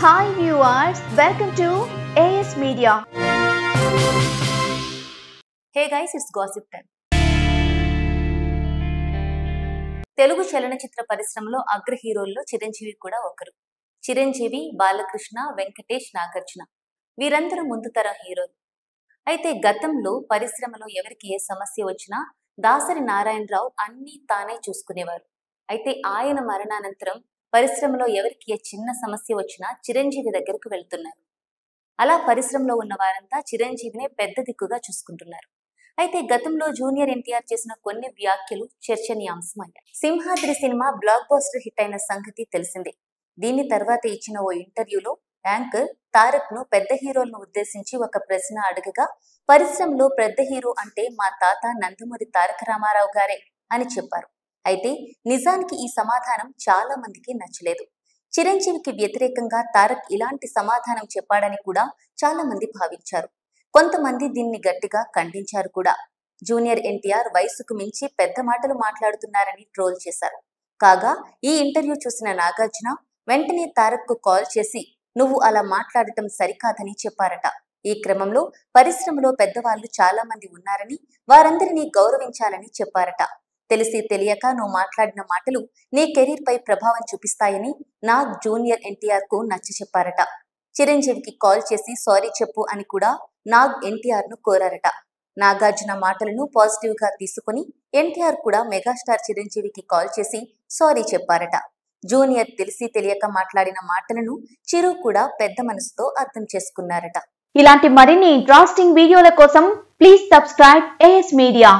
Hi viewers, welcome to AS Media. Hey guys, it's gossip time. Telugu చలనచిత్ర పరిశ్రమలో అగ్ర హీరోల్లో చిరంజీవి కూడా ఒకరు. చిరంజీవి, బాలకృష్ణ, వెంకటేష్, నాగార్జున వీరందరూ ముందు తరం హీరోలు. అయితే గతంలో పరిశ్రమలో ఎవరికి ఏ సమస్య వచ్చినా దాసరి నారాయణరావు అన్నీ తానే చూసుకునేవారు. అయితే ఆయన మరణానంతరం పరిశ్రమలో ఎవరికి ఏ చిన్న సమస్య వచ్చినా చిరంజీవి దగ్గరకు వెళ్తున్నారు. అలా పరిశ్రమలో ఉన్న వారంతా చిరంజీవినే పెద్ద దిక్కుగా చూసుకుంటున్నారు. అయితే గతంలో జూనియర్ ఎన్టీఆర్ చేసిన కొన్ని వ్యాఖ్యలు చర్చనీయాంశమయ్యాయి. Simhadri cinema blockbuster hit అయిన సంగతి తెలిసిందే. దీని తర్వాత ఇచ్చిన ఓ ఇంటర్వ్యూలో యాంకర్ తారక్ ను పెద్ద హీరోలను ఉద్దేశించి ఒక ప్రశ్న అడగగా పరిశ్రమలో పెద్ద హీరో అంటే మా తాత నందమూరి తారక రామారావు గారే అని చెప్పారు. అయితే నిజానికి ఈ సమాధానం చాలా మందికి నచ్చలేదు. చిరంజీవికి వ్యతిరేకంగా తారక్ ఇలాంటి సమాధానం చెప్పాడని కూడా చాలా మంది భావించారు. కొంతమంది దీన్ని గట్టిగా ఖండించారు కూడా. జూనియర్ ఎన్టీఆర్ వయసుకు మించి పెద్ద మాటలు మాట్లాడుతున్నారని ట్రోల్ చేశారు. కాగా ఈ ఇంటర్వ్యూ చూసిన నాగార్జున వెంటనే తారక్ కు కాల్ చేసి నువ్వు అలా మాట్లాడటం సరికాదని చెప్పారట. ఈ క్రమంలో పరిశ్రమలో పెద్దవాళ్లు చాలా మంది ఉన్నారని వారందరినీ గౌరవించాలని చెప్పారట. తెలిసి తెలియక నువ్వు మాట్లాడిన మాటలు నీ కెరీర్ పై ప్రభావం చూపిస్తాయని నాగ్ జూనియర్ ఎన్టీఆర్ కు నచ్చ చెప్పారట. చిరంజీవికి కాల్ చేసి సారీ చెప్పు అని కూడా నాగ్ ఎన్టీఆర్ ను కోరారట. నాగార్జున మాటలను పాజిటివ్ గా తీసుకుని ఎన్టీఆర్ కూడా మెగాస్టార్ చిరంజీవికి కాల్ చేసి సారీ చెప్పారట. జూనియర్ తెలిసి తెలియక మాట్లాడిన మాటలను చిరు కూడా పెద్ద మనసుతో అర్థం చేసుకున్నారట. ఇలాంటి మరిన్ని ఇంట్రెస్టింగ్ వీడియోల కోసం ప్లీజ్ సబ్స్క్రైబ్ AS Media.